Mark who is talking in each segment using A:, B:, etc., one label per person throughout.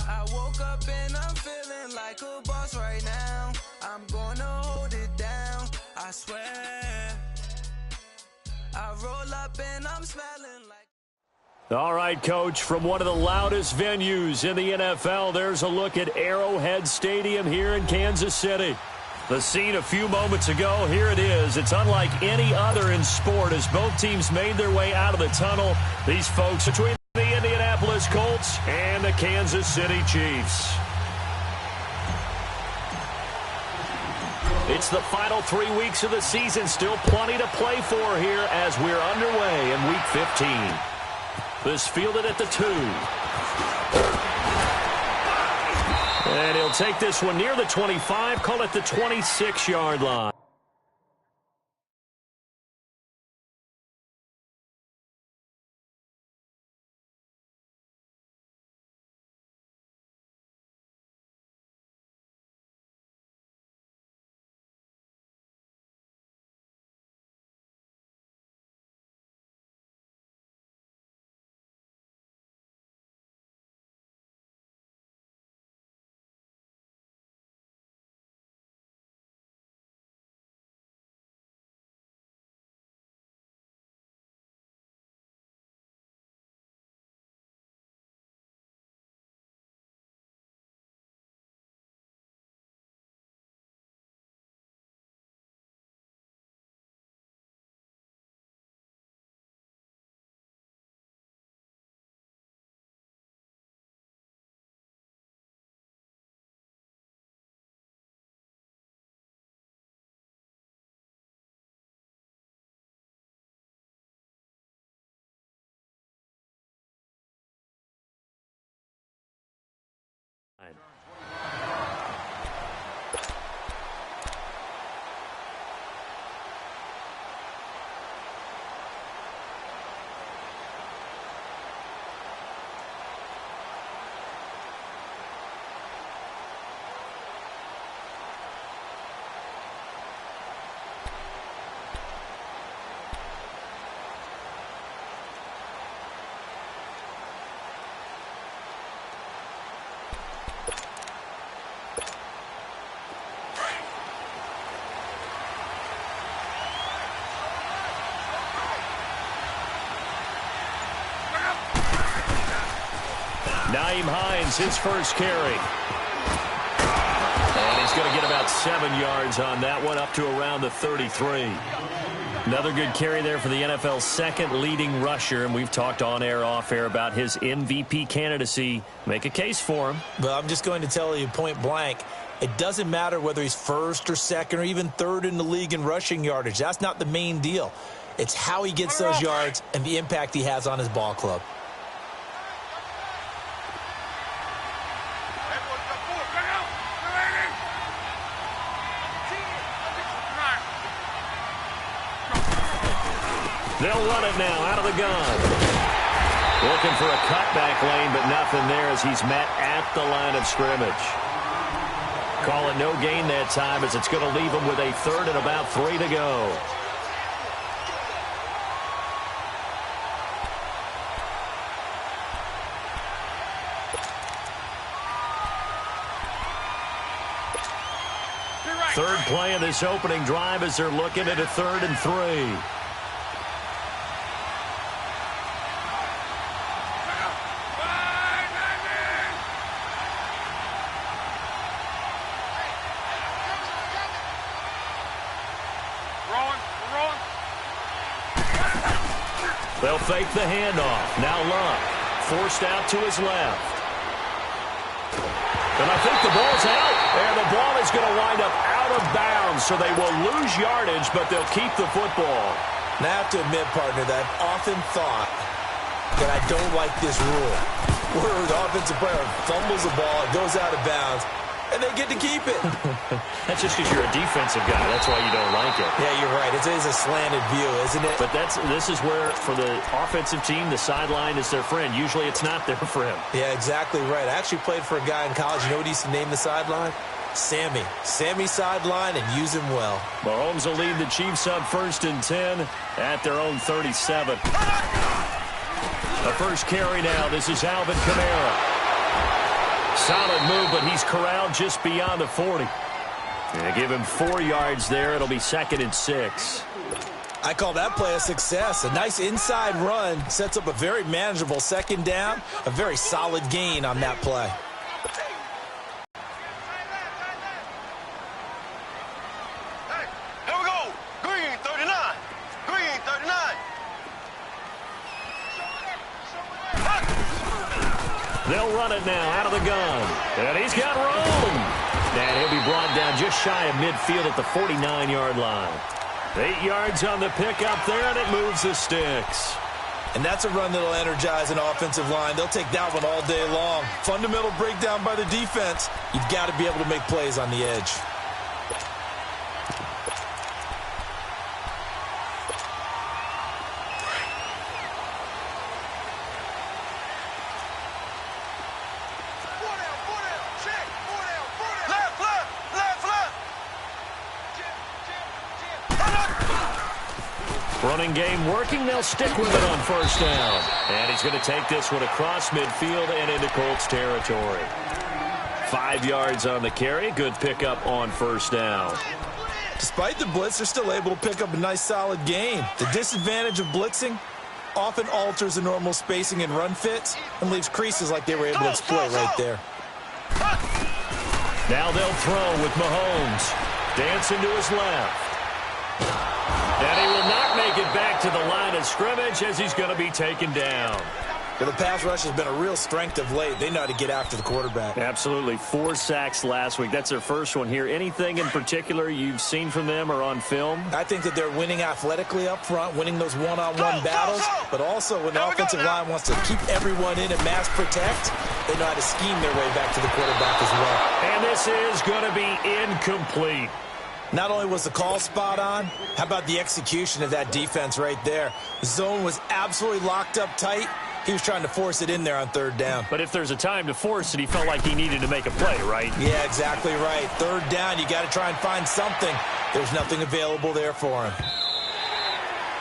A: I woke up and I'm feeling like a boss right now. I'm gonna hold it down, I swear. I roll up and I'm smelling like...
B: All right, Coach, from one of the loudest venues in the NFL, there's a look at Arrowhead Stadium here in Kansas City. The scene a few moments ago, here it is. It's unlike any other in sport as both teams made their way out of the tunnel. These folks between the Indianapolis Colts and the Kansas City Chiefs. It's the final 3 weeks of the season. Still plenty to play for here as we're underway in Week 15. This fielded at the 2. And he'll take this one near the 25, call it the 26-yard line. Nyheim Hines, his first carry. And he's going to get about 7 yards on that one, up to around the 33. Another good carry there for the NFL's second leading rusher, and we've talked on air, off air about his MVP candidacy. Make a case for him.
C: Well, I'm just going to tell you point blank, it doesn't matter whether he's first or second or even third in the league in rushing yardage. That's not the main deal. It's how he gets those yards and the impact he has on his ball club.
B: They'll run it now out of the gun. Looking for a cutback lane, but nothing there as he's met at the line of scrimmage. Call it no gain that time as it's going to leave him with a 3rd and about 3 to go. Third play of this opening drive as they're looking at a 3rd and 3. They'll fake the handoff. Now Luck, forced out to his left. And I think the ball's out. And the ball is going to wind up out of bounds, so they will lose yardage, but they'll keep the football.
C: Now, I have to admit, partner, that I've often thought that I don't like this rule, where the offensive player fumbles the ball, it goes out of bounds, and they get to keep it.
B: That's just because you're a defensive guy. That's why you don't like it.
C: Yeah, you're right. It is a slanted view, isn't it?
B: But this is where, for the offensive team, the sideline is their friend. Usually it's not there for him.
C: Yeah, exactly right. I actually played for a guy in college. You know what he used to name the sideline? Sammy. Sammy sideline, and use him well.
B: Mahomes will lead the Chiefs up 1st and 10 at their own 37. A A first carry now. This is Alvin Kamara. Solid move, but he's corralled just beyond the 40. And give him 4 yards there. It'll be 2nd and 6.
C: I call that play a success. A nice inside run sets up a very manageable 2nd down. A very solid gain on that play.
D: Here we go. Green 39. Green 39.
B: They'll run it now out of the gun. And he's got room. And he'll be brought down just shy of midfield at the 49-yard line. 8 yards on the pickup there, and it moves the sticks.
C: And that's a run that'll energize an offensive line. They'll take that one all day long. Fundamental breakdown by the defense. You've got to be able to make plays on the edge.
B: Running game working. They'll stick with it on first down. And he's going to take this one across midfield and into Colts territory. 5 yards on the carry. Good pickup on first down.
C: Despite the blitz, they're still able to pick up a nice solid gain. The disadvantage of blitzing often alters the normal spacing and run fits and leaves creases like they were able to exploit right there.
B: Now they'll throw with Mahomes. Dancing to his left. And he will not make it back to the line of scrimmage as he's going to be taken down.
C: Yeah, the pass rush has been a real strength of late. They know how to get after the quarterback.
B: Absolutely. 4 sacks last week. That's their first one here. Anything in particular you've seen from them or on film?
C: I think that they're winning athletically up front, winning those one-on-one battles, but also when the offensive line wants to keep everyone in and mass protect, they know how to scheme their way back to the quarterback as well.
B: And this is going to be incomplete.
C: Not only was the call spot on, how about the execution of that defense right there? The zone was absolutely locked up tight. He was trying to force it in there on 3rd down.
B: But if there's a time to force it, he felt like he needed to make a play, right?
C: Yeah, exactly right. 3rd down, you got to try and find something. There's nothing available there for him.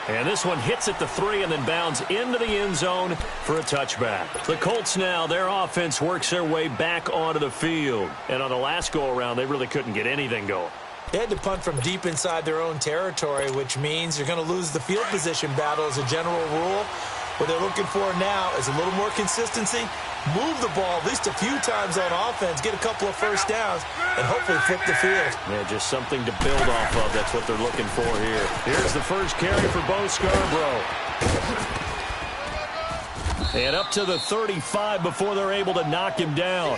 B: And this one hits at the 3 and then bounds into the end zone for a touchback. The Colts now, their offense works their way back onto the field. And on the last go-around, they really couldn't get anything going.
C: They had to punt from deep inside their own territory, which means you're going to lose the field position battle as a general rule. What they're looking for now is a little more consistency, move the ball at least a few times on offense, get a couple of first downs, and hopefully flip the field.
B: Yeah, just something to build off of. That's what they're looking for here. Here's the first carry for Bo Scarborough. And up to the 35 before they're able to knock him down.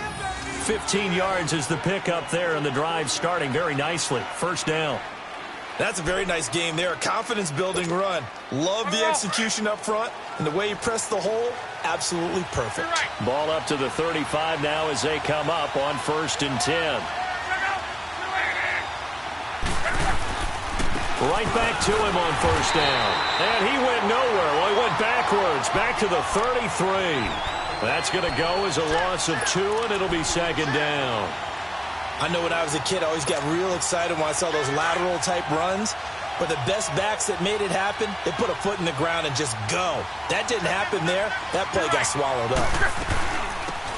B: 15 yards is the pickup there, and the drive starting very nicely. First down.
C: That's a very nice game there. A confidence-building run. Love the execution up front, and the way he pressed the hole, absolutely perfect.
B: Ball up to the 35 now as they come up on 1st and 10. Right back to him on first down. And he went nowhere. Well, he went backwards, back to the 33. That's going to go as a loss of 2, and it'll be 2nd down.
C: I know when I was a kid, I always got real excited when I saw those lateral-type runs. But the best backs that made it happen, they put a foot in the ground and just go. That didn't happen there. That play got swallowed up.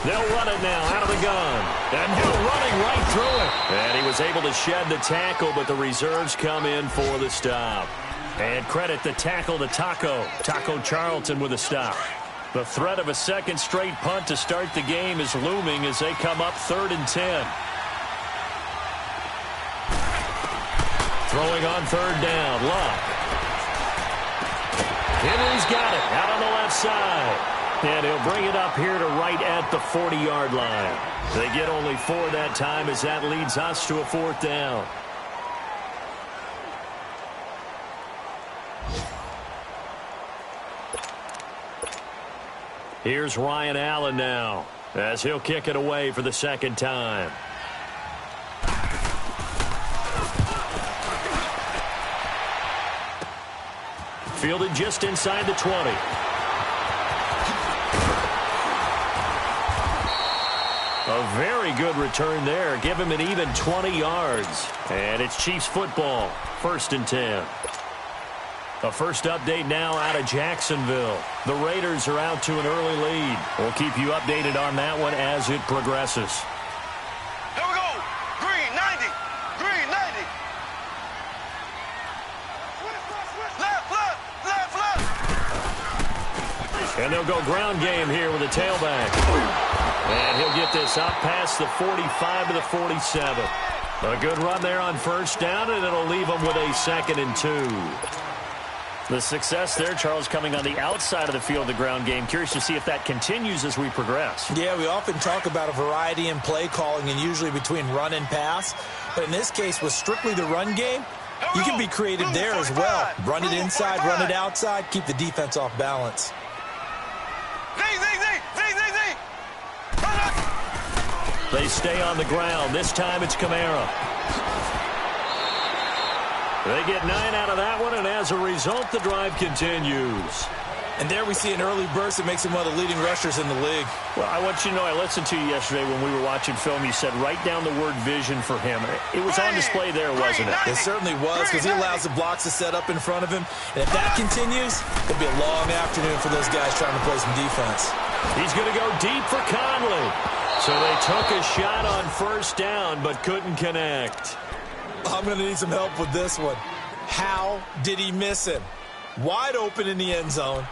B: They'll run it now out of the gun. And now running right through it. And he was able to shed the tackle, but the reserves come in for the stop. And credit the tackle to Taco Charlton with a stop. The threat of a 2nd straight punt to start the game is looming as they come up 3rd and 10. Throwing on 3rd down, Luck. Henry's got it out on the left side. And he'll bring it up here to right at the 40-yard line. They get only 4 that time as that leads us to a 4th down. Here's Ryan Allen now as he'll kick it away for the 2nd time. Fielded just inside the 20. A very good return there. Give him an even 20 yards. And it's Chiefs football. 1st and 10. A first update now out of Jacksonville. The Raiders are out to an early lead. We'll keep you updated on that one as it progresses.
D: Here we go. Green 90. Green 90. Left, left, left, left.
B: And they'll go ground game here with a tailback. And he'll get this up past the 45 to the 47. A good run there on first down, and it'll leave them with a 2nd and 2. The success there, Charles, coming on the outside of the field, the ground game. Curious to see if that continues as we progress.
C: Yeah, we often talk about a variety in play calling and usually between run and pass. But in this case, with strictly the run game, you can be creative there as well. Run it inside, run it outside, keep the defense off balance.
B: They stay on the ground. This time it's Kamara. They get 9 out of that one, and as a result, the drive continues.
C: And there we see an early burst that makes him one of the leading rushers in the league.
B: Well, I want you to know, I listened to you yesterday when we were watching film. You said write down the word vision for him. It was on display there, wasn't it?
C: It certainly was, because he allows the blocks to set up in front of him. And if that continues, it'll be a long afternoon for those guys trying to play some defense.
B: He's going to go deep for Conley. So they took a shot on first down, but couldn't connect.
C: I'm going to need some help with this one. How did he miss him? Wide open in the end zone.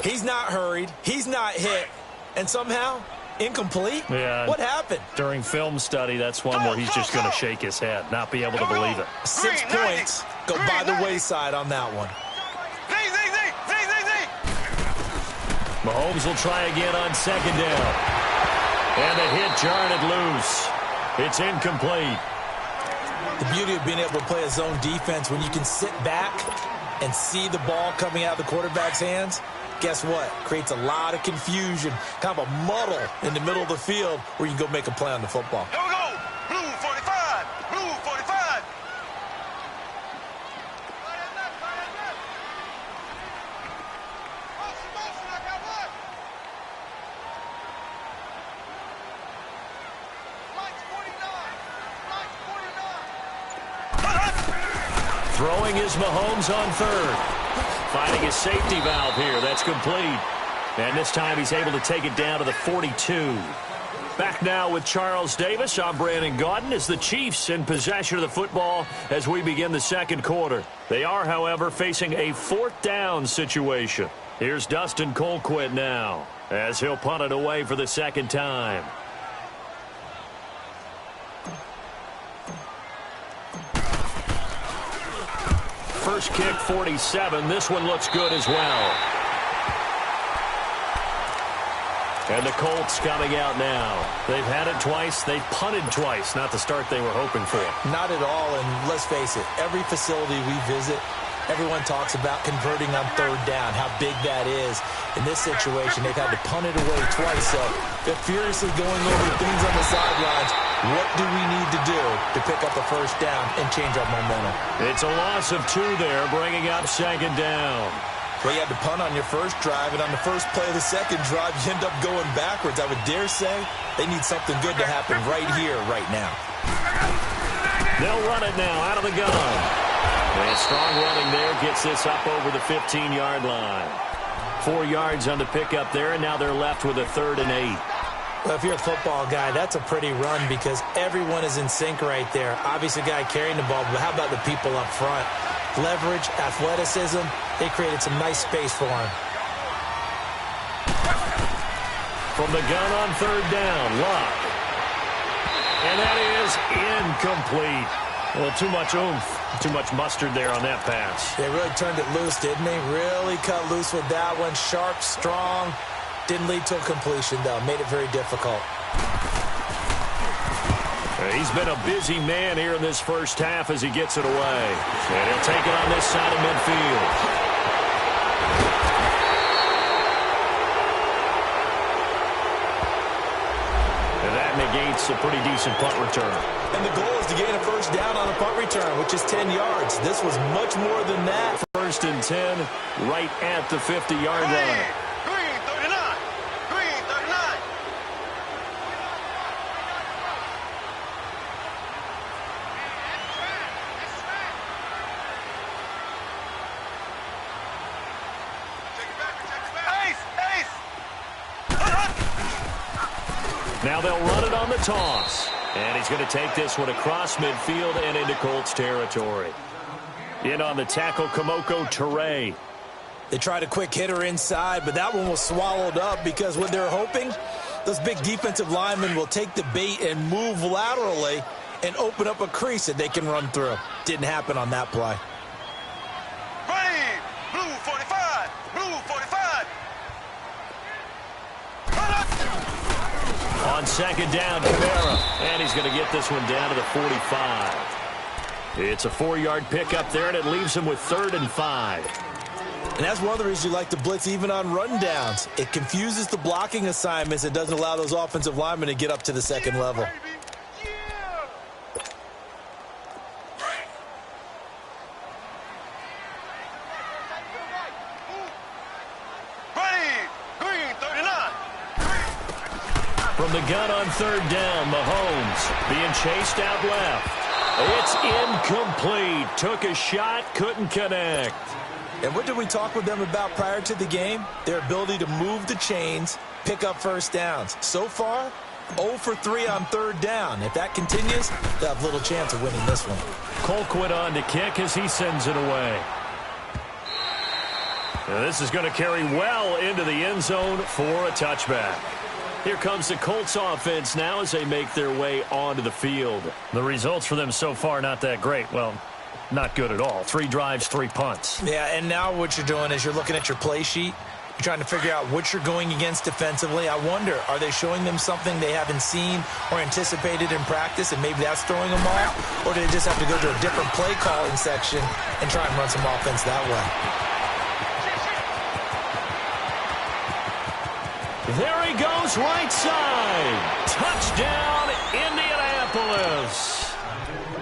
C: He's not hurried. He's not hit. And somehow, incomplete?
B: Yeah.
C: What happened?
B: During film study, that's one where he's just going to shake his head, not be able to believe it.
C: 6 points go by the wayside on that one.
B: Mahomes will try again on 2nd down. And the hit jarred it loose. It's incomplete.
C: The beauty of being able to play a zone defense when you can sit back and see the ball coming out of the quarterback's hands, guess what? Creates a lot of confusion, kind of a muddle in the middle of the field where you can go make a play on the football.
D: Here we go. Blue 45. Blue 45.
B: Throwing is Mahomes on 3rd. Finding his safety valve here. That's complete. And this time he's able to take it down to the 42. Back now with Charles Davis. I'm Brandon Gaudin as the Chiefs in possession of the football as we begin the 2nd quarter. They are, however, facing a 4th down situation. Here's Dustin Colquitt now as he'll punt it away for the 2nd time. First kick, 47. This one looks good as well. And the Colts coming out now. They've had it twice. They've punted twice. Not the start they were hoping for.
C: Not at all, and let's face it, every facility we visit, everyone talks about converting on 3rd down, how big that is. In this situation, they've had to punt it away twice, so they're furiously going over things on the sidelines. What do we need to do to pick up the first down and change our momentum?
B: It's a loss of 2 there, bringing up 2nd down.
C: Well, you had to punt on your first drive, and on the first play of the 2nd drive, you end up going backwards. I would dare say they need something good to happen right here, right now.
B: They'll run it now out of the gun. And strong running there gets this up over the 15-yard line. 4 yards on the pickup there, and now they're left with a 3rd and 8.
C: Well, if you're a football guy, that's a pretty run because everyone is in sync right there. Obviously, a guy carrying the ball, but how about the people up front? Leverage, athleticism, they created some nice space for him.
B: From the gun on 3rd down, Luck. And that is incomplete. Well, too much oomph, too much mustard there on that pass.
C: They really turned it loose, didn't they? Really cut loose with that one. Sharp, strong. Didn't lead to a completion, though. Made it very difficult.
B: He's been a busy man here in this first half as he gets it away. And he'll take it on this side of midfield. And that negates a pretty decent punt return.
C: And the goal is to gain a first down on a punt return, which is 10 yards. This was much more than that.
B: 1st and 10, right at the 50-yard line. Now they'll run it on the toss. And he's going to take this one across midfield and into Colts territory. In on the tackle, Kamoko Toure.
C: They tried a quick hitter inside, but that one was swallowed up because what they're hoping, those big defensive linemen will take the bait and move laterally and open up a crease that they can run through. Didn't happen on that play.
D: Ready, blue 45, blue 45.
B: On second down, Kamara. And he's going to get this one down to the 45. It's a 4-yard pickup there, and it leaves him with 3rd and 5.
C: And that's one of the reasons you like to blitz even on rundowns. It confuses the blocking assignments. It doesn't allow those offensive linemen to get up to the second level.
B: From the gun on 3rd down, Mahomes being chased out left. It's incomplete. Took a shot, couldn't connect.
C: And what did we talk with them about prior to the game? Their ability to move the chains, pick up first downs. So far, 0 for 3 on 3rd down. If that continues, they'll have little chance of winning this one.
B: Colquitt on to kick as he sends it away. Now this is going to carry well into the end zone for a touchback. Here comes the Colts offense now as they make their way onto the field. The results for them so far not that great. Well, not good at all. 3 drives, 3 punts.
C: Yeah, and now what you're doing is you're looking at your play sheet. You're trying to figure out what you're going against defensively. I wonder, are they showing them something they haven't seen or anticipated in practice, and maybe that's throwing them off? Or do they just have to go to a different play calling section and try and run some offense that way?
B: There he goes, right side. Touchdown, Indianapolis.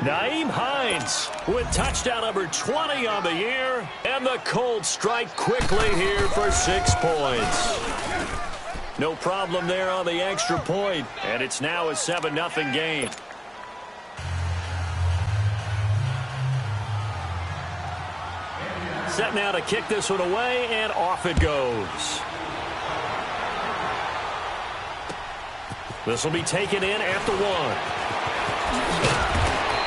B: Nyheim Hines with touchdown number 20 on the year. And the Colts strike quickly here for 6 points. No problem there on the extra point. And it's now a 7-0 game. Set now to kick this one away, and off it goes. This will be taken in at the 1.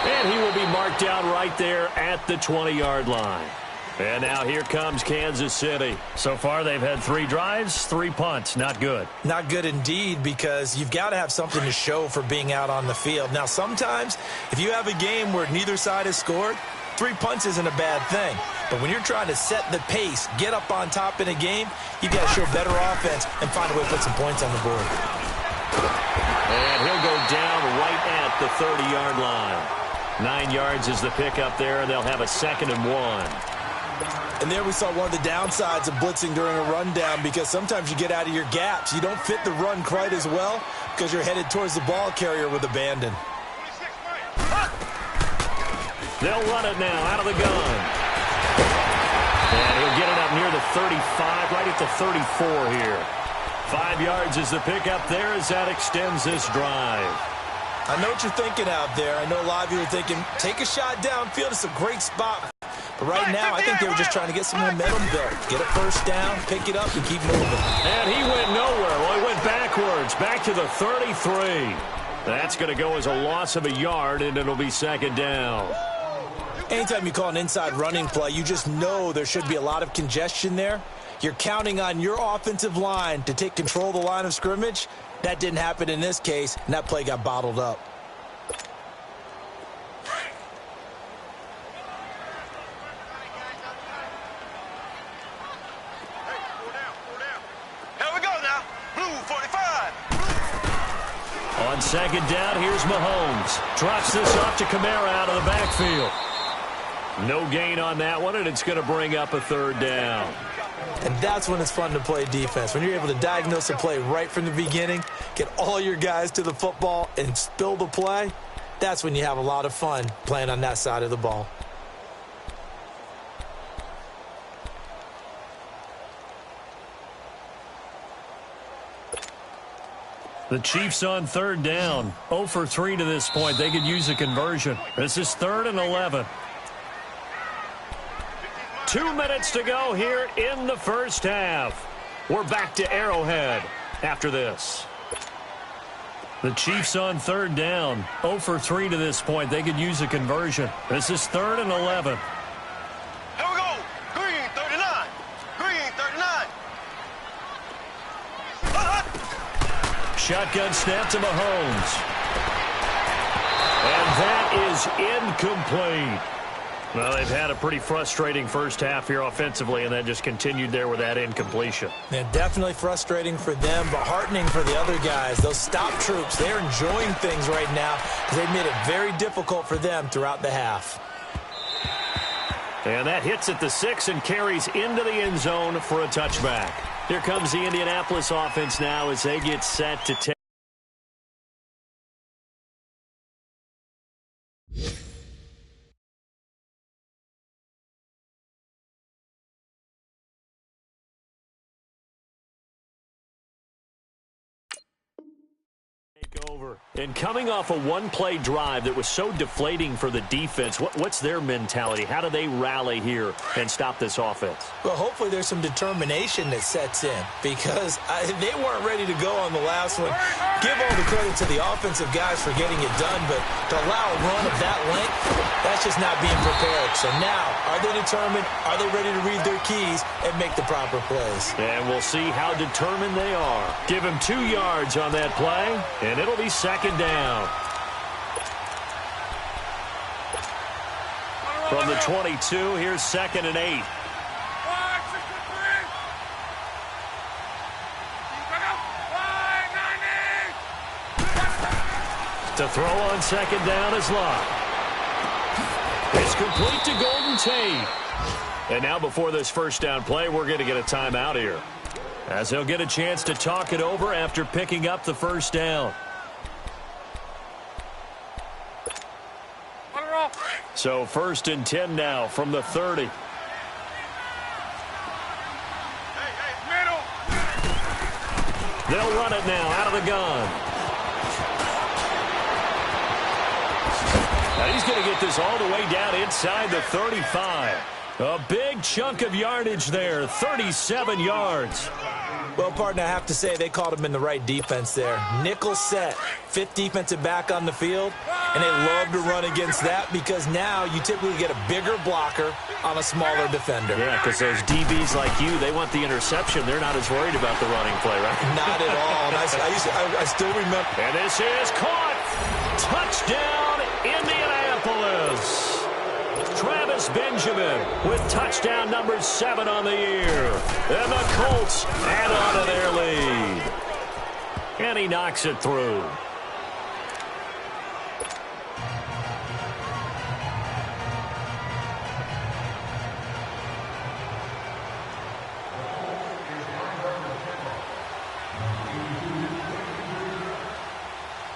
B: And he will be marked down right there at the 20-yard line. And now here comes Kansas City. So far they've had 3 drives, 3 punts. Not good.
C: Not good indeed, because you've got to have something to show for being out on the field. Now sometimes if you have a game where neither side has scored, 3 punts isn't a bad thing. But when you're trying to set the pace, get up on top in a game, you've got to show better offense and find a way to put some points on the board.
B: And he'll go down right at the 30-yard line. 9 yards is the pickup there, and they'll have a 2nd and 1.
C: And there we saw one of the downsides of blitzing during a rundown, because sometimes you get out of your gaps. You don't fit the run quite as well because you're headed towards the ball carrier with abandon.
B: They'll run it now out of the gun. And he'll get it up near the 35, right at the 34 here. 5 yards is the pickup there as that extends this drive.
C: I know what you're thinking out there. I know a lot of you are thinking, take a shot downfield. It's a great spot. But right now, I think they were just trying to get some momentum built. Get a first down, pick it up, and keep moving.
B: And he went nowhere. Well, he went backwards, back to the 33. That's going to go as a loss of a yard, and it'll be 2nd down.
C: Anytime you call an inside running play, you just know there should be a lot of congestion there. You're counting on your offensive line to take control of the line of scrimmage. That didn't happen in this case, and that play got bottled up.
D: Here we go now. Blue 45.
B: On 2nd down, here's Mahomes. Drops this off to Kamara out of the backfield. No gain on that one, and it's going to bring up a 3rd down.
C: And that's when it's fun to play defense. When you're able to diagnose a play right from the beginning, get all your guys to the football, and spill the play, that's when you have a lot of fun playing on that side of the ball.
B: The Chiefs on 3rd down. 0 for 3 to this point. They could use a conversion. This is 3rd and 11. 2 minutes to go here in the first half. We're back to Arrowhead after this. The Chiefs on third down. 0 for 3 to this point. They could use a conversion. This is 3rd and 11.
D: Here we go. Green 39. Green 39.
B: Shotgun snap to Mahomes. And that is incomplete. Well, they've had a pretty frustrating first half here offensively, and then just continued there with that incompletion.
C: Yeah, definitely frustrating for them, but heartening for the other guys. Those stop troops, they're enjoying things right now because they've made it very difficult for them throughout the half.
B: And that hits at the 6 and carries into the end zone for a touchback. Here comes the Indianapolis offense now as they get set to take. Over. And coming off a one-play drive that was so deflating for the defense, what's their mentality? How do they rally here and stop this offense?
C: Well, hopefully there's some determination that sets in because they weren't ready to go on the last one. Give all the credit to the offensive guys for getting it done, but to allow a run of that length, that's just not being prepared. So now, are they determined? Are they ready to read their keys and make the proper plays?
B: And we'll see how determined they are. Give him 2 yards on that play, and it'll be 2nd down. From the 22, here's 2nd and 8. To throw on 2nd down is Locke. It's complete to Golden Tate. And now before this first down play, we're going to get a timeout here, as he'll get a chance to talk it over after picking up the first down. So 1st and 10 now from the 30. They'll run it now out of the gun. Now he's going to get this all the way down inside the 35. A big chunk of yardage there, 37 yards.
C: Well, partner, I have to say they called him in the right defense there. Nickel set, 5th defensive back on the field, and they love to run against that because now you typically get a bigger blocker on a smaller defender.
B: Yeah, because those DBs like you, they want the interception. They're not as worried about the running play, right?
C: Not at all. And I still remember.
B: And this is caught. Touchdown, Indianapolis. Travis Benjamin with touchdown number 7 on the year. And the Colts add on to their lead. And he knocks it through.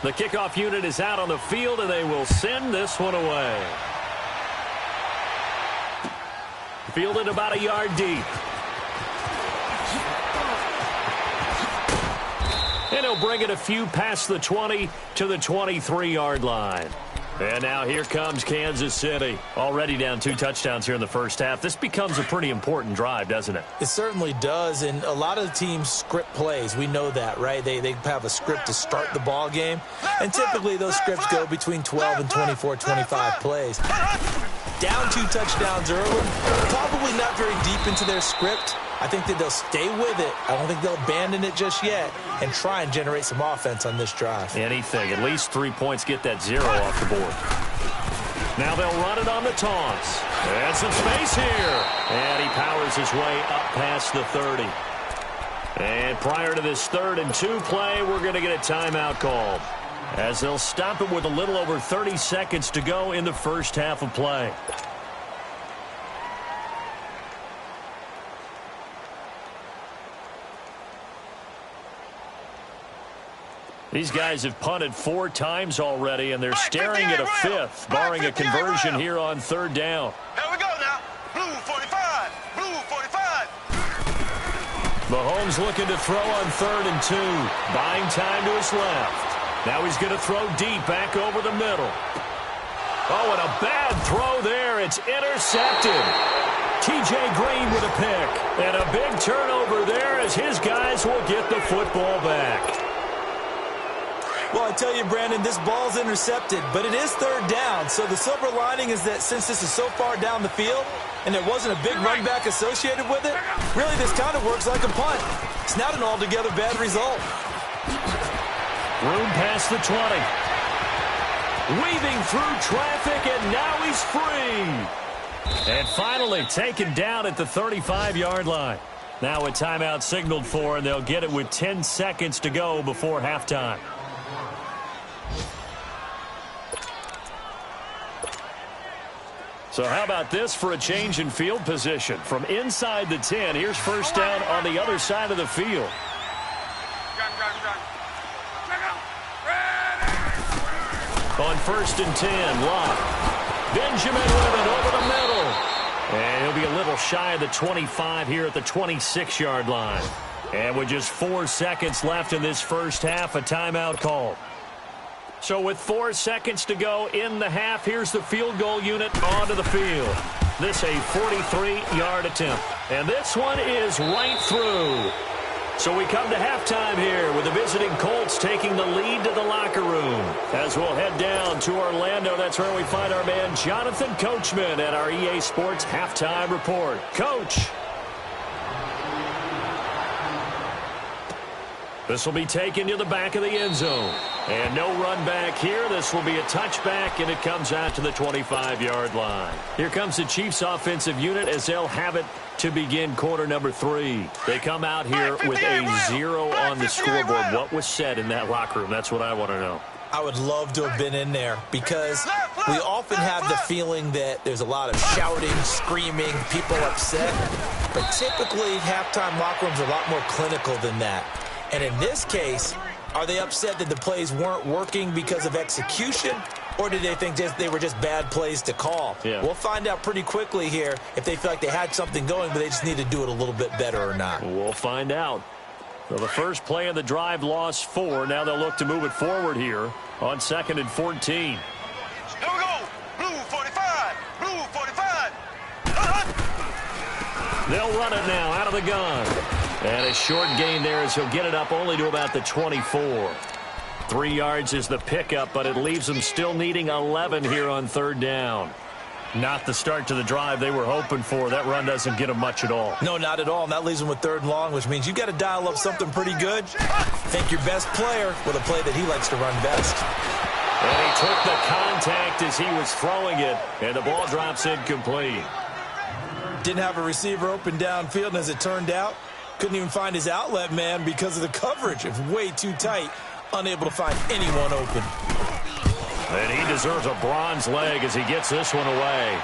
B: The kickoff unit is out on the field, and they will send this one away. Fielded about a yard deep. And he'll bring it a few past the 20 to the 23-yard line. And now here comes Kansas City. Already down 2 touchdowns here in the first half. This becomes a pretty important drive, doesn't it?
C: It certainly does, and a lot of the teams script plays. We know that, right? They have a script to start the ball game, and typically those scripts go between 12 and 24, 25 plays. Down 2 touchdowns early, probably not very deep into their script. I think that they'll stay with it. I don't think they'll abandon it just yet and try and generate some offense on this drive.
B: Anything. At least 3 points, get that 0 off the board. Now they'll run it on the taunts. And some space here. And he powers his way up past the 30. And prior to this 3rd and 2 play, we're going to get a timeout called, as they'll stop it with a little over 30 seconds to go in the first half of play. These guys have punted 4 times already, and they're staring at a 5th, barring a conversion here on 3rd down.
D: Here we go now. Blue 45. Blue 45.
B: Mahomes looking to throw on 3rd and 2. Buying time to his left. Now he's going to throw deep back over the middle. Oh, and a bad throw there. It's intercepted. T.J. Green with a pick. And a big turnover there as his guys will get the football back.
C: Well, I tell you, Brandon, this ball's intercepted, but it is third down. So the silver lining is that since this is so far down the field and there wasn't a big run back associated with it, really this kind of works like a punt. It's not an altogether bad result.
B: Room past the 20. Weaving through traffic, and now he's free. And finally taken down at the 35-yard line. Now a timeout signaled for, and they'll get it with 10 seconds to go before halftime. So how about this for a change in field position? From inside the 10, here's first down on the other side of the field. On 1st and 10, Locke. Benjamin with it over the middle. And he'll be a little shy of the 25 here at the 26-yard line. And with just 4 seconds left in this first half, a timeout called. So with 4 seconds to go in the half, here's the field goal unit onto the field. This a 43-yard attempt. And this one is right through. So we come to halftime here with the visiting Colts taking the lead to the locker room. As we'll head down to Orlando, that's where we find our man Jonathan Coachman at our EA Sports Halftime Report. Coach. This will be taken to the back of the end zone. And no run back here. This will be a touchback, and it comes out to the 25-yard line. Here comes the Chiefs offensive unit as they'll have it to begin quarter number 3. They come out here with a 0 on the scoreboard. What was said in that locker room? That's what I want to know.
C: I would love to have been in there because we often have the feeling that there's a lot of shouting, screaming, people upset. But typically, halftime locker rooms are a lot more clinical than that. And in this case, are they upset that the plays weren't working because of execution, or did they think they were just bad plays to call?
B: Yeah.
C: We'll find out pretty quickly here if they feel like they had something going, but they just need to do it a little bit better or not.
B: We'll find out. So the first play of the drive lost 4. Now they'll look to move it forward here on 2nd and 14.
D: Here we go. Blue 45. Blue 45.
B: They'll run it now out of the gun. And a short gain there as he'll get it up only to about the 24. 3 yards is the pickup, but it leaves them still needing 11 here on 3rd down. Not the start to the drive they were hoping for. That run doesn't get them much at all.
C: No, not at all. And that leaves them with 3rd and long, which means you've got to dial up something pretty good. Think your best player with a play that he likes to run best.
B: And he took the contact as he was throwing it, and the ball drops incomplete.
C: Didn't have a receiver open downfield, and as it turned out, couldn't even find his outlet man because of the coverage. It's way too tight. Unable to find anyone open.
B: And he deserves a bronze leg as he gets this one away.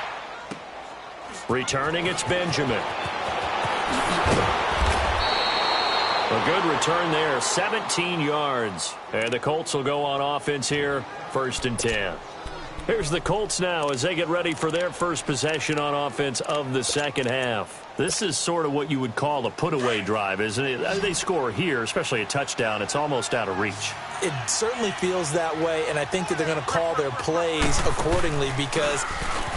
B: Returning, it's Benjamin. A good return there, 17 yards. And the Colts will go on offense here, 1st and 10. Here's the Colts now as they get ready for their first possession on offense of the second half. This is sort of what you would call a put-away drive, isn't it? They score here, especially a touchdown. It's almost out of reach.
C: It certainly feels that way, and I think that they're going to call their plays accordingly because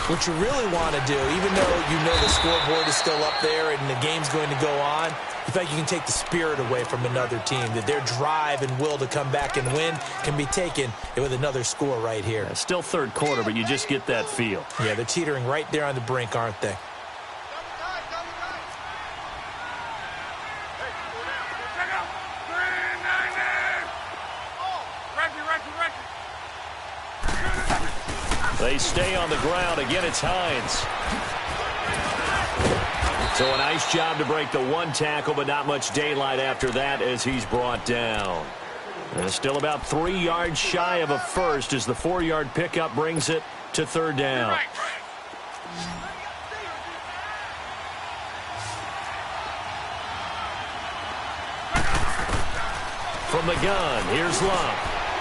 C: what you really want to do, even though you know the scoreboard is still up there and the game's going to go on, you think you can take the spirit away from another team, that their drive and will to come back and win can be taken with another score right here.
B: It's still 3rd quarter, but you just get that feel.
C: Yeah, they're teetering right there on the brink, aren't they?
B: They stay on the ground. Again, it's Hines. So a nice job to break the 1 tackle, but not much daylight after that as he's brought down. And still about 3 yards shy of a first as the 4-yard pickup brings it to 3rd down. From the gun, here's Locke.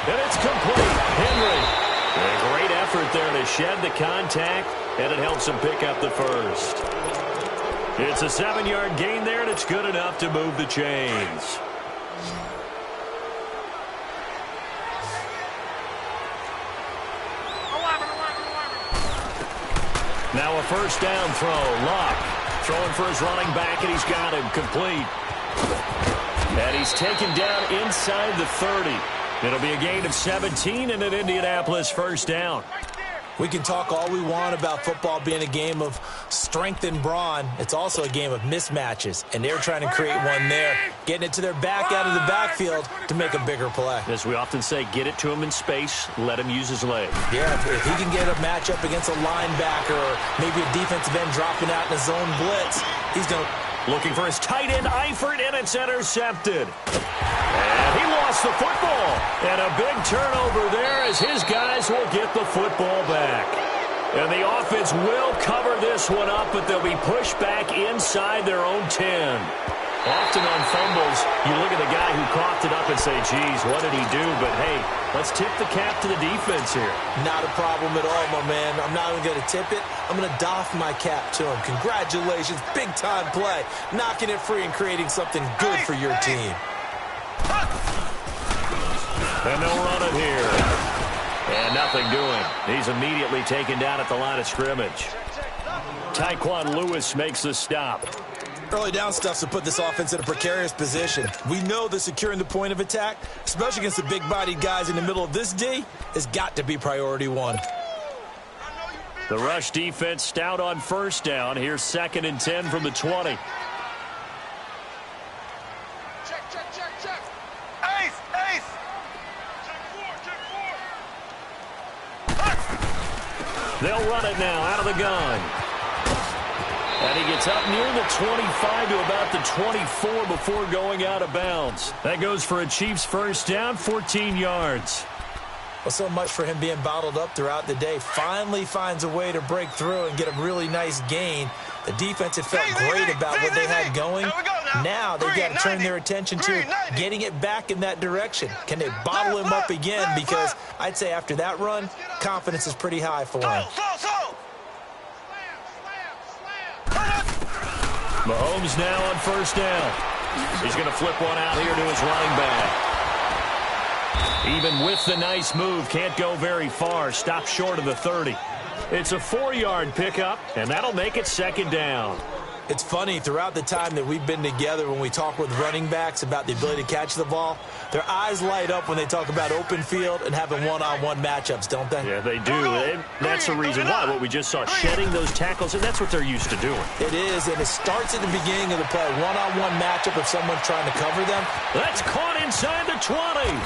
B: And it's complete. Henry. A great effort there to shed the contact, and it helps him pick up the first. It's a 7-yard gain there, and it's good enough to move the chains. Now a first down throw. Locke throwing for his running back, and he's got him complete. And he's taken down inside the 30. It'll be a gain of 17 and an Indianapolis first down.
C: We can talk all we want about football being a game of strength and brawn. It's also a game of mismatches, and they're trying to create one there, getting it to their back out of the backfield to make a bigger play.
B: As we often say, get it to him in space, let him use his leg.
C: Yeah, if he can get a matchup against a linebacker or maybe a defensive end dropping out in a zone blitz, he's going to...
B: Looking for his tight end, Eifert, and it's intercepted. And he lost the football. And a big turnover there as his guys will get the football back. And the offense will cover this one up, but they'll be pushed back inside their own 10. Often on fumbles, you look at the guy who coughed it up and say, geez, what did he do? But, hey, let's tip the cap to the defense here.
C: Not a problem at all, my man. I'm not even going to tip it. I'm going to doff my cap to him. Congratulations. Big-time play. Knocking it free and creating something good for your team.
B: And they'll run it here. And nothing doing. He's immediately taken down at the line of scrimmage. Tyquan Lewis makes the stop.
C: Early down stuff to put this offense in a precarious position. We know that securing the point of attack, especially against the big-bodied guys in the middle of this D, has got to be priority one.
B: The rush defense stout on first down. Here's 2nd and 10 from the 20.
D: Check. Ace.
B: They'll run it now out of the gun. And he gets up near the 25 to about the 24 before going out of bounds. That goes for a Chiefs first down, 14 yards.
C: Well, so much for him being bottled up throughout the day. Finally finds a way to break through and get a really nice gain. The defense had felt great about what they had going. Now they've got to turn their attention to getting it back in that direction. Can they bottle him up again? Because I'd say after that run, confidence is pretty high for him.
B: Mahomes now on first down. He's going to flip one out here to his running back. Even with the nice move, can't go very far. Stopped short of the 30. It's a 4-yard pickup, and that'll make it 2nd down.
C: It's funny, throughout the time that we've been together, when we talk with running backs about the ability to catch the ball, their eyes light up when they talk about open field and having one-on-one matchups, don't they?
B: Yeah, they do. And that's the reason why. What we just saw, shedding those tackles, and that's what they're used to doing.
C: It is, and it starts at the beginning of the play. One-on-one matchup if someone's trying to cover them.
B: That's caught inside the 20.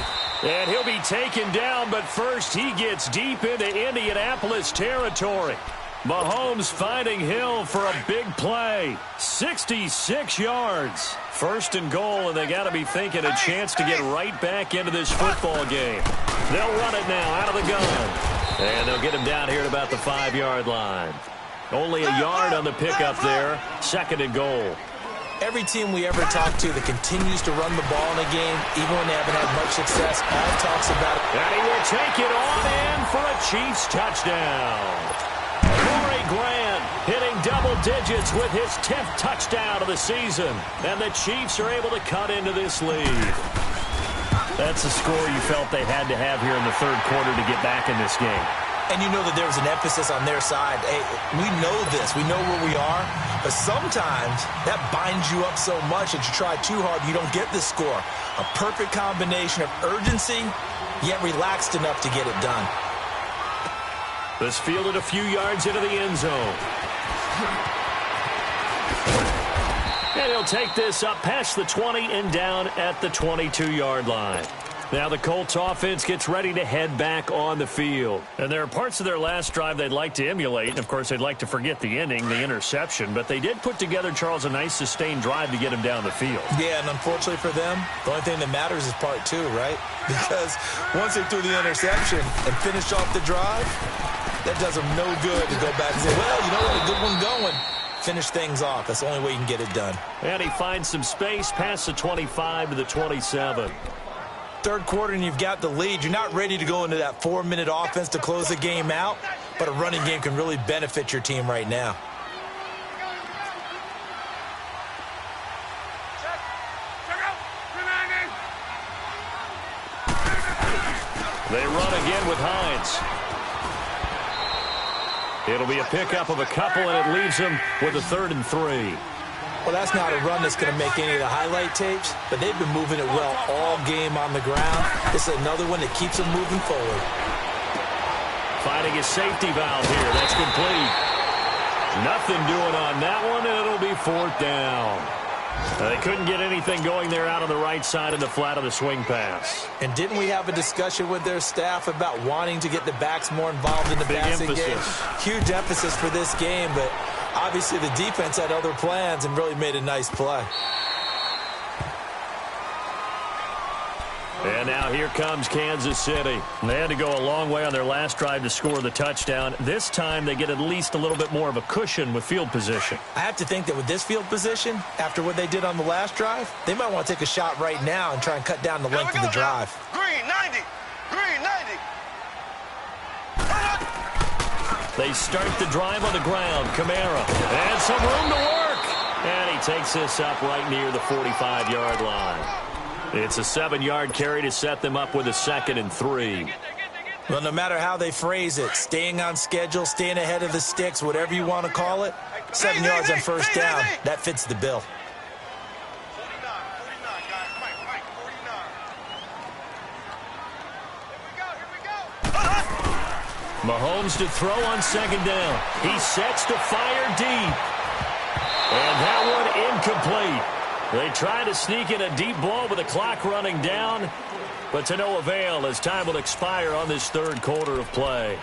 B: And he'll be taken down, but first he gets deep into Indianapolis territory. Mahomes finding Hill for a big play. 66 yards. 1st and goal, and they got to be thinking a chance to get right back into this football game. They'll run it now out of the gun. And they'll get him down here at about the 5-yard line. Only a yard on the pickup there. 2nd and goal.
C: Every team we ever talk to that continues to run the ball in a game, even when they haven't had much success, all talks about it.
B: And he will take it on in for a Chiefs touchdown. Corey Grant hitting double digits with his 10th touchdown of the season. And the Chiefs are able to cut into this lead. That's the score you felt they had to have here in the 3rd quarter to get back in this game.
C: And you know that there was an emphasis on their side. Hey, we know this. We know where we are. But sometimes that binds you up so much that you try too hard, you don't get the score. A perfect combination of urgency, yet relaxed enough to get it done.
B: This fielded a few yards into the end zone. And he'll take this up past the 20 and down at the 22-yard line. Now the Colts offense gets ready to head back on the field. And there are parts of their last drive they'd like to emulate. And, of course, they'd like to forget the ending, the interception. But they did put together, Charles, a nice sustained drive to get him down the field.
C: Yeah, and unfortunately for them, the only thing that matters is part 2, right? Because once they threw the interception and finished off the drive, that does them no good to go back and say, well, you know what, a good one going. Finish things off. That's the only way you can get it done.
B: And he finds some space past the 25 to the 27.
C: 3rd quarter and you've got the lead. You're not ready to go into that 4-minute offense to close the game out, but a running game can really benefit your team right now.
B: They run again with Hines. It'll be a pickup of a couple, and it leaves them with a 3rd and 3.
C: Well, that's not a run that's going to make any of the highlight tapes, but they've been moving it well all game on the ground. This is another one that keeps them moving forward.
B: Finding a safety valve here. That's complete. Nothing doing on that one, and it'll be 4th down. They couldn't get anything going there out on the right side in the flat of the swing pass.
C: And didn't we have a discussion with their staff about wanting to get the backs more involved in the passing game? Huge emphasis for this game, but obviously the defense had other plans and really made a nice play.
B: And now here comes Kansas City. They had to go a long way on their last drive to score the touchdown. This time they get at least a little bit more of a cushion with field position.
C: I have to think that with this field position, after what they did on the last drive, they might want to take a shot right now and try and cut down the length of the drive.
D: Green 90. Green 90.
B: They start the drive on the ground. Kamara. And some room to work. And he takes this up right near the 45-yard line. It's a 7-yard carry to set them up with a 2nd and 3.
C: Well, no matter how they phrase it, staying on schedule, staying ahead of the sticks, whatever you want to call it, 7 yards on first down, that fits the bill.
D: 49, guys. Mike, 49. Here we go.
B: Mahomes to throw on 2nd down. He sets to fire deep. And that one incomplete. They try to sneak in a deep ball with the clock running down, but to no avail as time will expire on this 3rd quarter of play.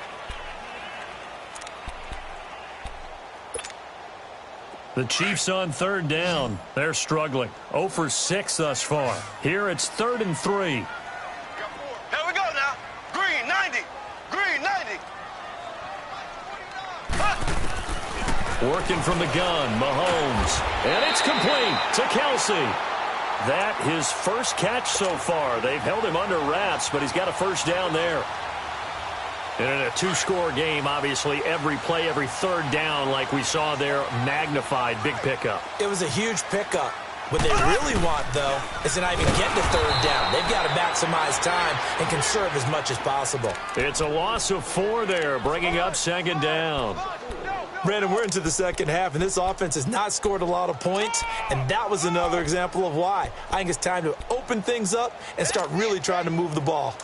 B: The Chiefs on 3rd down. They're struggling. 0 for 6 thus far. Here it's 3rd and 3.
D: Here we go now. Green 90. Green 90.
B: Working from the gun, Mahomes. And it's complete to Kelsey. That his first catch so far. They've held him under wraps, but he's got a first down there. And in a 2-score game, obviously, every play, every 3rd down, like we saw there, magnified, big pickup.
C: It was a huge pickup. What they really want, though, is to not even get to 3rd down. They've got to maximize time and conserve as much as possible.
B: It's a loss of 4 there, bringing up 2nd down.
C: Brandon, we're into the 2nd half, and this offense has not scored a lot of points, and that was another example of why. I think it's time to open things up and start really trying to move the ball.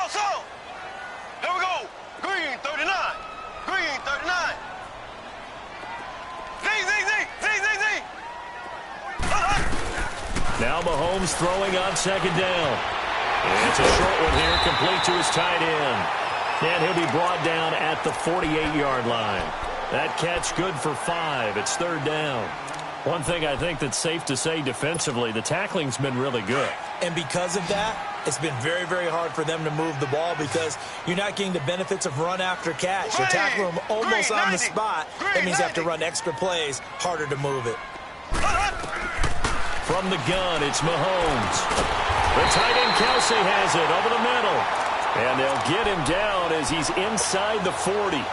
D: Slow. Here we go. Green 39. Green 39. Z.
B: Now Mahomes throwing on 2nd down. It's a short one here, complete to his tight end. And he'll be brought down at the 48-yard line. That catch good for 5. It's 3rd down. One thing I think that's safe to say defensively, the tackling's been really good.
C: And because of that, it's been very, very hard for them to move the ball because you're not getting the benefits of run after catch. You're tackling them almost on the spot. That means you have to run extra plays, harder to move it.
B: From the gun, it's Mahomes. The tight end Kelsey has it over the middle. And they'll get him down as he's inside the 40.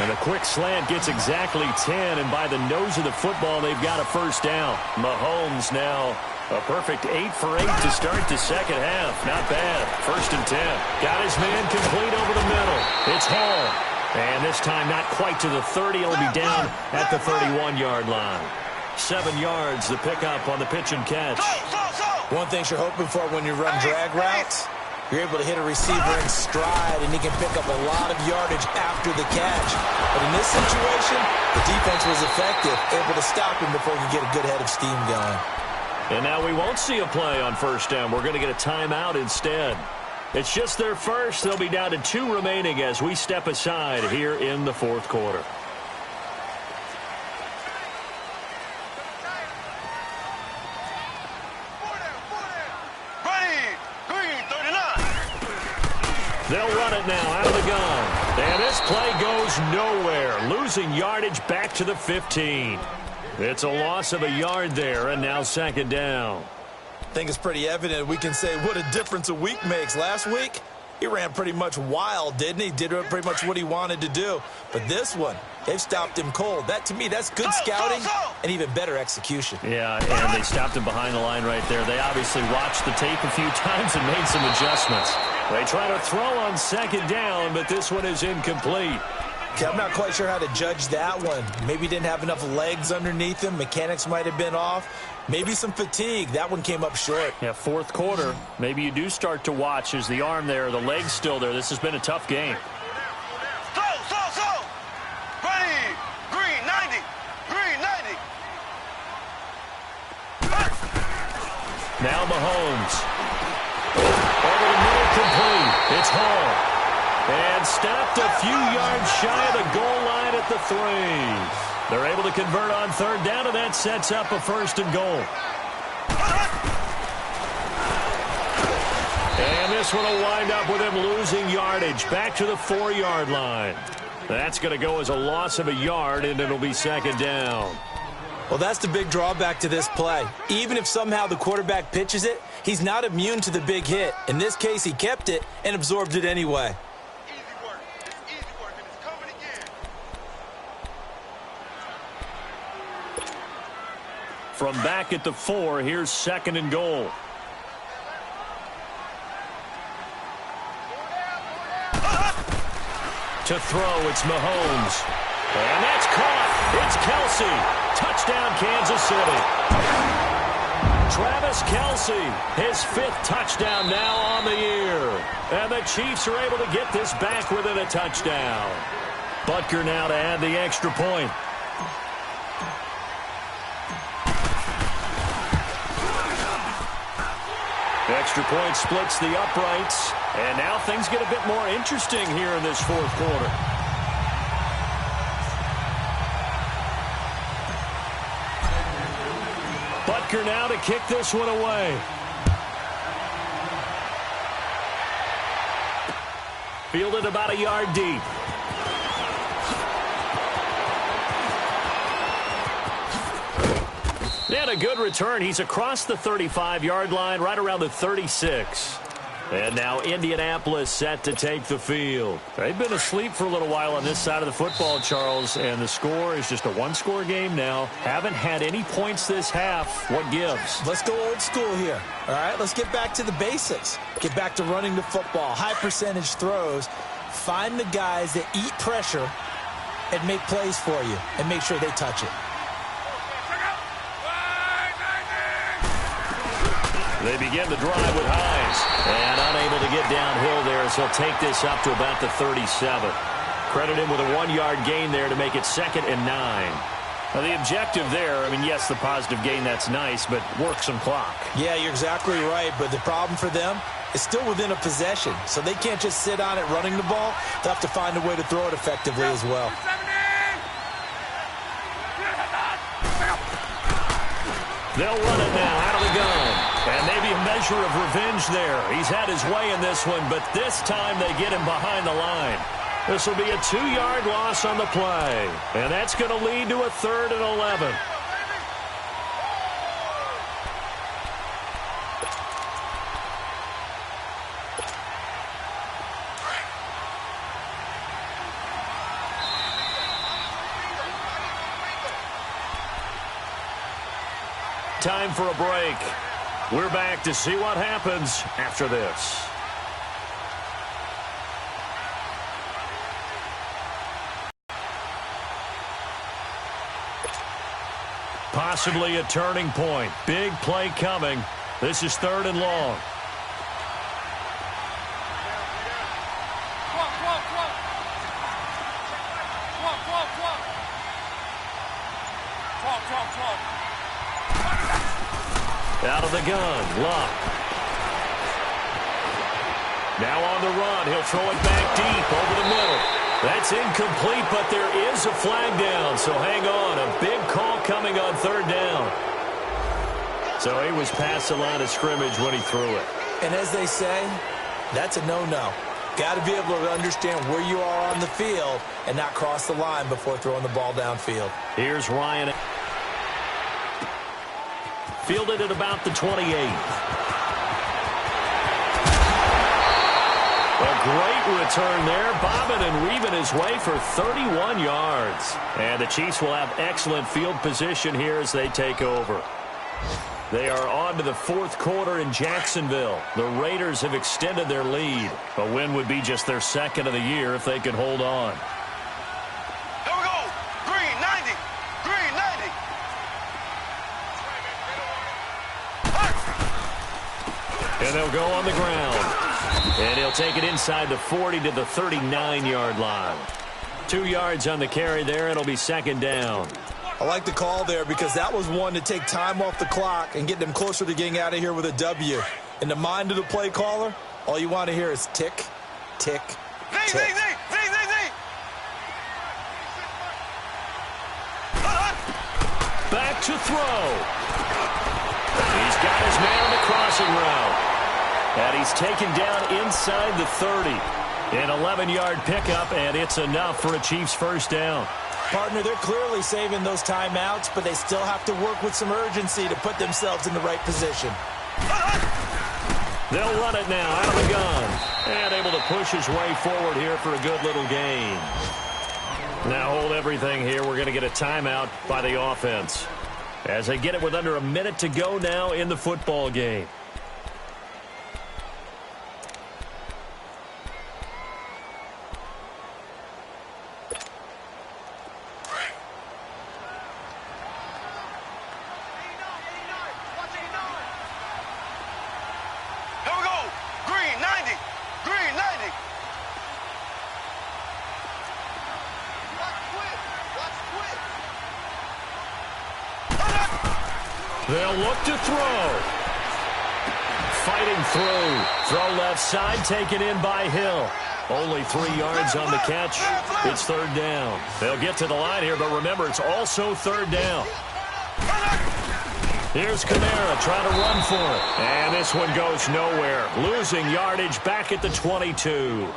B: And a quick slant gets exactly 10, and by the nose of the football, they've got a first down. Mahomes now a perfect 8 for 8 to start the 2nd half. Not bad. 1st and 10. Got his man complete over the middle. It's Hall. And this time not quite to the 30. He'll be down at the 31-yard line. 7 yards, the pickup on the pitch and catch.
C: One thing you're hoping for when you run drag routes, you're able to hit a receiver in stride, and he can pick up a lot of yardage after the catch. But in this situation, the defense was effective, able to stop him before he could get a good head of steam going.
B: And now we won't see a play on 1st down. We're going to get a timeout instead. It's just their first. They'll be down to 2 remaining as we step aside here in the 4th quarter. They'll run it now out of the gun. And this play goes nowhere. Losing yardage back to the 15. It's a loss of a yard there, and now 2nd down.
C: I think it's pretty evident we can say what a difference a week makes. Last week, He ran pretty much wild, didn't he? Did pretty much what he wanted to do. But this one, they've stopped him cold. That, to me, that's good scouting and even better execution.
B: Yeah, and they stopped him behind the line right there. They obviously watched the tape a few times and made some adjustments. They try to throw on second down, but this one is incomplete.
C: Okay, I'm not quite sure how to judge that one. Maybe he didn't have enough legs underneath him. Mechanics might have been off. Maybe some fatigue. That one came up short.
B: Yeah, fourth quarter. Maybe you do start to watch as the arm there, the leg's still there. This has been a tough game.
D: Slow. Ready. Green 90. Green 90.
B: Now Mahomes. Over the middle, complete. It's Hall. And stopped a few yards shy of the goal line at the 3. They're able to convert on third down, and that sets up a 1st and goal. And this one will wind up with him losing yardage back to the 4-yard line. That's going to go as a loss of a yard, and it'll be 2nd down.
C: Well, that's the big drawback to this play. Even if somehow the quarterback pitches it, he's not immune to the big hit. In this case, he kept it and absorbed it anyway.
B: From back at the 4, here's 2nd and goal. To throw, it's Mahomes. And that's caught. It's Kelsey. Touchdown, Kansas City. Travis Kelsey, his 5th touchdown now on the year. And the Chiefs are able to get this back within a touchdown. Butker now to add the extra point. The extra point splits the uprights, and now things get a bit more interesting here in this 4th quarter. Butker now to kick this one away. Fielded about a yard deep. And a good return. He's across the 35-yard line, right around the 36. And now Indianapolis set to take the field. They've been asleep for a little while on this side of the football, Charles, and the score is just a one-score game now. Haven't had any points this half. What gives?
C: Let's go old school here. All right, let's get back to the basics. Get back to running the football, high percentage throws. Find the guys that eat pressure and make plays for you and make sure they touch it.
B: They begin the drive with Hines. And unable to get downhill there as he'll take this up to about the 37. Credit him with a 1-yard gain there to make it 2nd and 9. Now the objective there, I mean, yes, the positive gain, that's nice, but work some clock.
C: Yeah, you're exactly right, but the problem for them is still within a possession. So they can't just sit on it running the ball. They'll have to find a way to throw it effectively as well.
B: They'll run it now out of the gun. And maybe a measure of revenge there. He's had his way in this one, but this time they get him behind the line. This will be a 2-yard loss on the play. And that's going to lead to a 3rd and 11. Time for a break. We're back to see what happens after this. Possibly a turning point. Big play coming. This is 3rd and long. Out of the gun, Luck. Now on the run, he'll throw it back deep over the middle. That's incomplete, but there is a flag down, so hang on. A big call coming on 3rd down. So he was past the line of scrimmage when he threw it.
C: And as they say, that's a no-no. Got to be able to understand where you are on the field and not cross the line before throwing the ball downfield.
B: Here's Ryan. Fielded at about the 28. A great return there, bobbing and weaving his way for 31 yards. And the Chiefs will have excellent field position here as they take over. They are on to the fourth quarter in Jacksonville. The Raiders have extended their lead. A win would be just their second of the year if they can hold on.
D: Here we go. Green, 90. Green, 90.
B: And they'll go on the ground. And he'll take it inside the 40 to the 39-yard line. 2 yards on the carry there. It'll be second down.
C: I like the call there because that was one to take time off the clock and get them closer to getting out of here with a W. In the mind of the play caller, all you want to hear is tick, tick, tick.
B: Back to throw. He's got his man on the crossing route. And he's taken down inside the 30. An 11-yard pickup, and it's enough for a Chiefs first down.
C: Partner, they're clearly saving those timeouts, but they still have to work with some urgency to put themselves in the right position.
B: They'll run it now out of the gun. And able to push his way forward here for a good little gain. Now hold everything here. We're going to get a timeout by the offense. As they get it with under a minute to go now in the football game. They'll look to throw. Fighting through. Throw left side, taken in by Hill. Only 3 yards on the catch. It's third down. They'll get to the line here, but remember, it's also third down. Here's Kamara trying to run for it. And this one goes nowhere. Losing yardage back at the 22.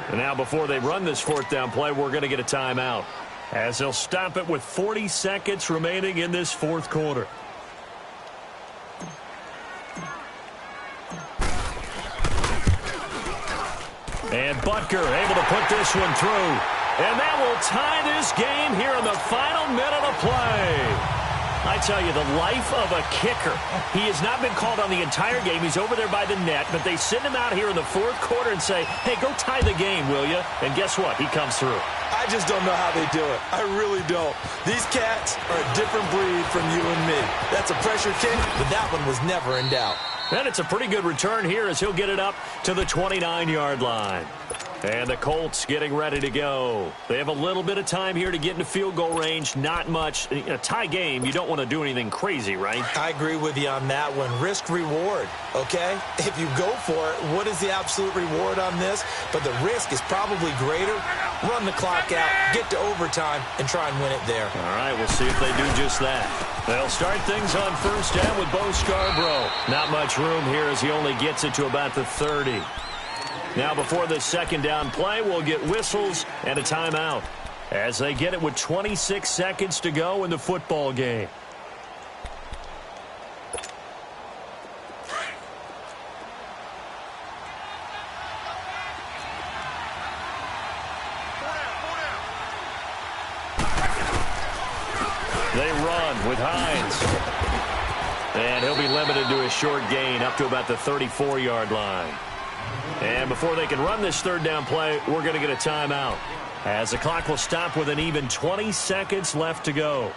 B: And now before they run this fourth down play, we're going to get a timeout. As they'll stop it with 40 seconds remaining in this fourth quarter. And Butker able to put this one through. And that will tie this game here in the final minute of play. I tell you, the life of a kicker. He has not been called on the entire game. He's over there by the net, but they send him out here in the fourth quarter and say, hey, go tie the game, will you? And guess what? He comes through.
C: I just don't know how they do it. I really don't. These cats are a different breed from you and me. That's a pressure kick, but that one was never in doubt.
B: And it's a pretty good return here as he'll get it up to the 29-yard line. And the Colts getting ready to go. They have a little bit of time here to get into field goal range. Not much. In a tie game, you don't want to do anything crazy, right?
C: I agree with you on that one. Risk-reward, okay? If you go for it, what is the absolute reward on this? But the risk is probably greater. Run the clock out, get to overtime, and try and win it there.
B: All right, we'll see if they do just that. They'll start things on first down with Bo Scarborough. Not much room here as he only gets it to about the 30. Now before the second down play, we'll get whistles and a timeout as they get it with 26 seconds to go in the football game. They run with Hines. And he'll be limited to a short gain up to about the 34-yard line. And before they can run this third down play, we're going to get a timeout as the clock will stop with an even 20 seconds left to go.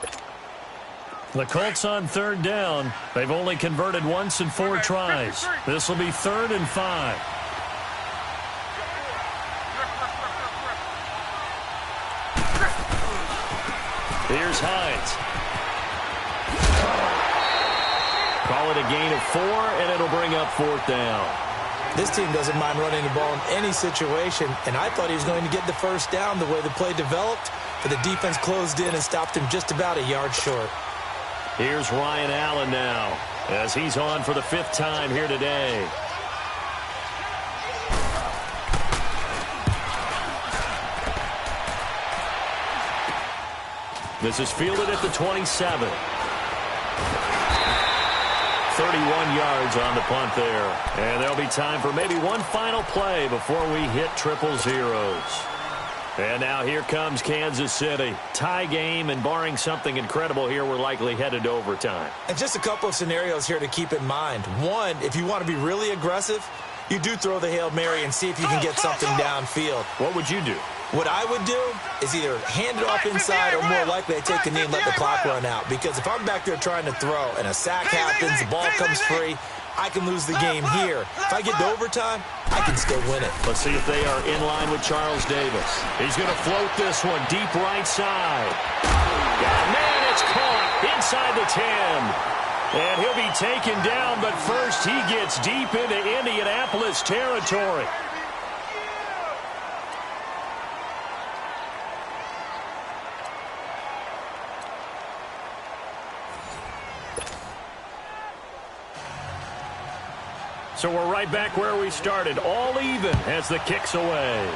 B: The Colts on third down. They've only converted once in 4 tries. This will be 3rd and 5. Here's Hines. Call it a gain of 4, and it'll bring up 4th down.
C: This team doesn't mind running the ball in any situation, and I thought he was going to get the first down the way the play developed, but the defense closed in and stopped him just about a yard short.
B: Here's Ryan Allen now as he's on for the 5th time here today. This is fielded at the 27. 31 yards on the punt there. And there'll be time for maybe one final play before we hit triple zeros. And now here comes Kansas City. Tie game, and barring something incredible here, we're likely headed to overtime.
C: And just a couple of scenarios here to keep in mind. One, if you want to be really aggressive, you do throw the Hail Mary and see if you can get something downfield.
B: What would you do?
C: What I would do is either hand it off inside or more likely I take a knee and let the clock run out. Because if I'm back there trying to throw and a sack happens, the ball comes free, I can lose the game here. If I get to overtime, I can still win it.
B: Let's see if they are in line with Charles Davis. He's going to float this one deep right side. Oh, man, it's caught inside the 10. And he'll be taken down, but first he gets deep into Indianapolis territory. So we're right back where we started, all even as the kick's away.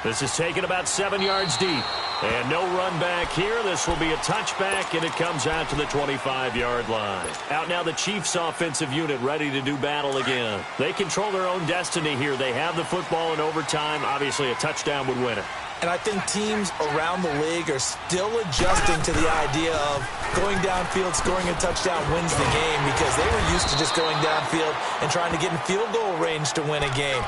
B: This is taken about 7 yards deep. And no run back here. This will be a touchback, and it comes out to the 25-yard line. Out now the Chiefs' offensive unit ready to do battle again. They control their own destiny here. They have the football in overtime. Obviously, a touchdown would win it.
C: And I think teams around the league are still adjusting to the idea of going downfield, scoring a touchdown wins the game, because they were used to just going downfield and trying to get in field goal range to win a game.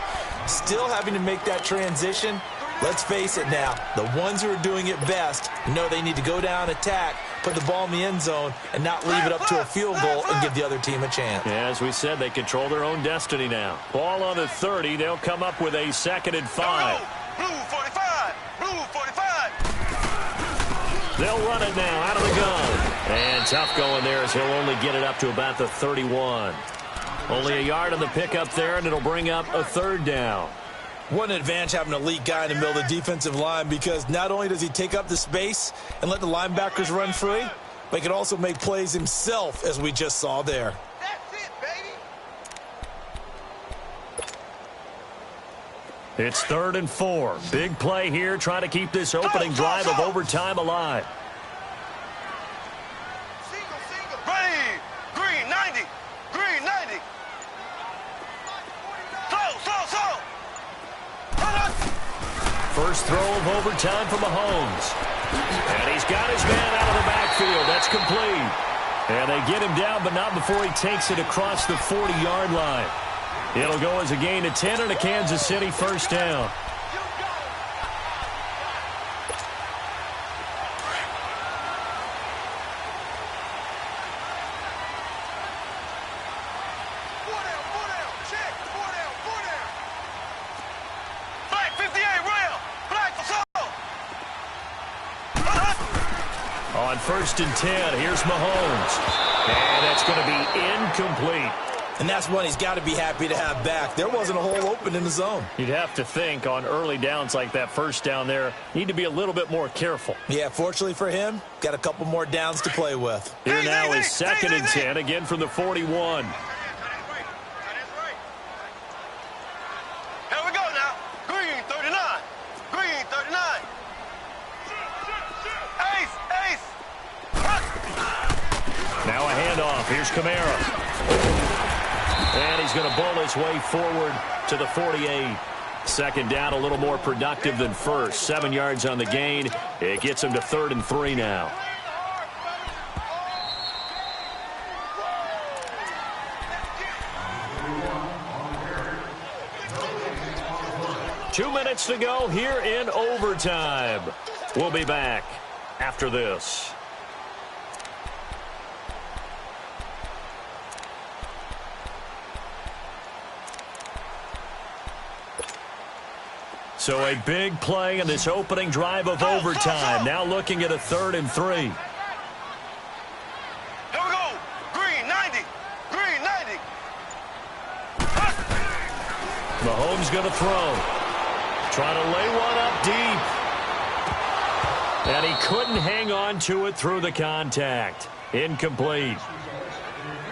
C: Still having to make that transition. Let's face it now, the ones who are doing it best know they need to go down, attack, put the ball in the end zone, and not leave it up to a field goal and give the other team a chance.
B: Yeah, as we said, they control their own destiny now. Ball on the 30. They'll come up with a 2nd and 5.
D: Blue 45. Blue 45.
B: They'll run it now out of the gun. And tough going there as he'll only get it up to about the 31. Only a yard on the pickup there, and it'll bring up a 3rd down.
C: What an advantage having an elite guy in the middle of the defensive line, because not only does he take up the space and let the linebackers run free, but he can also make plays himself, as we just saw there.
D: That's it, baby.
B: It's 3rd and 4. Big play here, trying to keep this opening drive of overtime alive.
D: Single. Ready. Green 90. Green 90. Slow.
B: First throw of overtime for Mahomes. And he's got his man out of the backfield. That's complete. And they get him down, but not before he takes it across the 40-yard line. It'll go as a gain of 10 and a Kansas City 1st down. On 1st and 10, here's Mahomes. And that's going to be incomplete.
C: And that's one he's got to be happy to have back. There wasn't a hole open in the zone.
B: You'd have to think on early downs like that 1st down there, need to be a little bit more careful.
C: Yeah, fortunately for him, got a couple more downs to play with.
B: Here now is 2nd and 10, again from the 41.
D: Here we go now. Green 39. Green 39. Ace.
B: Now a handoff. Here's Kamara. And he's going to bowl his way forward to the 48. 2nd down, a little more productive than 1st. 7 yards on the gain. It gets him to 3rd and 3 now. Two minutes to go here in overtime. We'll be back after this. So a big play in this opening drive of overtime. Now looking at a 3rd and 3.
D: Here we go. Green 90. Green 90.
B: Mahomes going to throw. Trying to lay one up deep. And he couldn't hang on to it through the contact. Incomplete.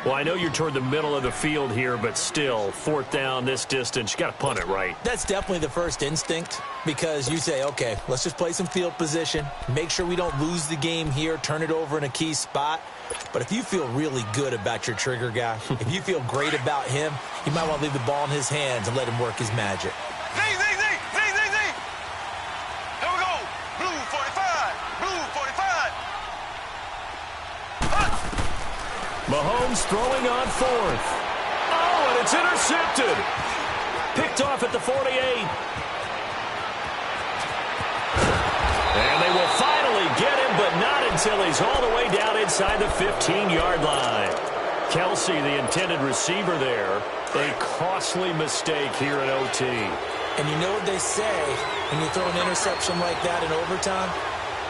B: Well, I know you're toward the middle of the field here, but still, 4th down, this distance, you got to punt it right.
C: That's definitely the first instinct because you say, okay, let's just play some field position, make sure we don't lose the game here, turn it over in a key spot. But if you feel really good about your trigger guy, if you feel great about him, you might want to leave the ball in his hands and let him work his magic.
D: Z. Here we go. Blue 45. Blue 45.
B: Mahomes throwing on 4th. Oh, and it's intercepted. Picked off at the 48. And they will finally get him, but not until he's all the way down inside the 15-yard line. Kelsey, the intended receiver there. A costly mistake here at OT.
C: And you know what they say when you throw an interception like that in overtime?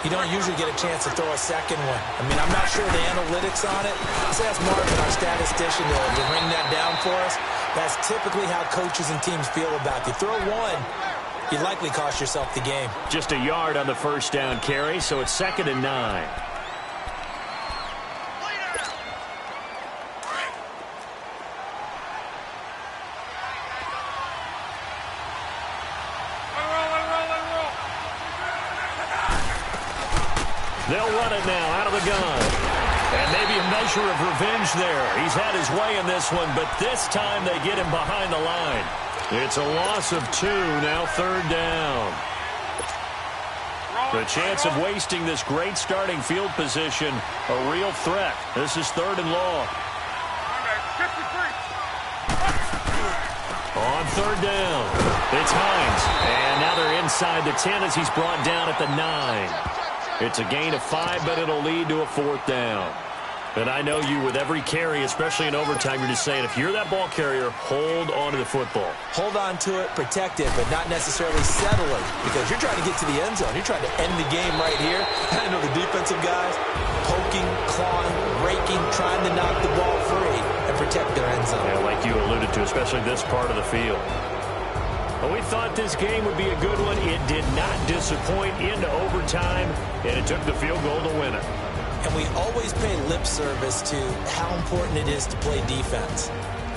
C: You don't usually get a chance to throw a second one. I mean, I'm not sure the analytics on it. Let's ask Marvin, our statistician, to bring that down for us. That's typically how coaches and teams feel about you. Throw one, you likely cost yourself the game.
B: Just a yard on the first down carry, so it's 2nd and 9. They'll run it now out of the gun. And maybe a measure of revenge there. He's had his way in this one, but this time they get him behind the line. It's a loss of 2, now 3rd down. The chance of wasting this great starting field position, a real threat. This is 3rd and long. On 3rd down, it's Hines. And now they're inside the 10 as he's brought down at the 9. It's a gain of 5, but it'll lead to a 4th down. And I know you, with every carry, especially in overtime, you're just saying, if you're that ball carrier, hold on to the football.
C: Hold on to it, protect it, but not necessarily settle it, because you're trying to get to the end zone. You're trying to end the game right here. I know the defensive guys poking, clawing, raking, trying to knock the ball free and protect their end zone.
B: Yeah, like you alluded to, especially this part of the field. Well, we thought this game would be a good one. It did not disappoint into overtime, and it took the field goal to win it.
C: And we always pay lip service to how important it is to play defense.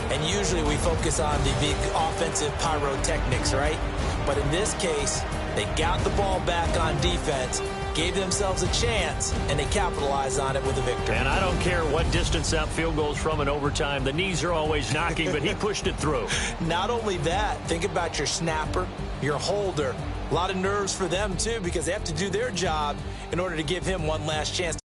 C: And usually we focus on the big offensive pyrotechnics, right? But in this case, they got the ball back on defense, gave themselves a chance, and they capitalized on it with a victory.
B: And I don't care what distance that field goes from in overtime. The knees are always knocking, but he pushed it through.
C: Not only that, think about your snapper, your holder. A lot of nerves for them, too, because they have to do their job in order to give him one last chance.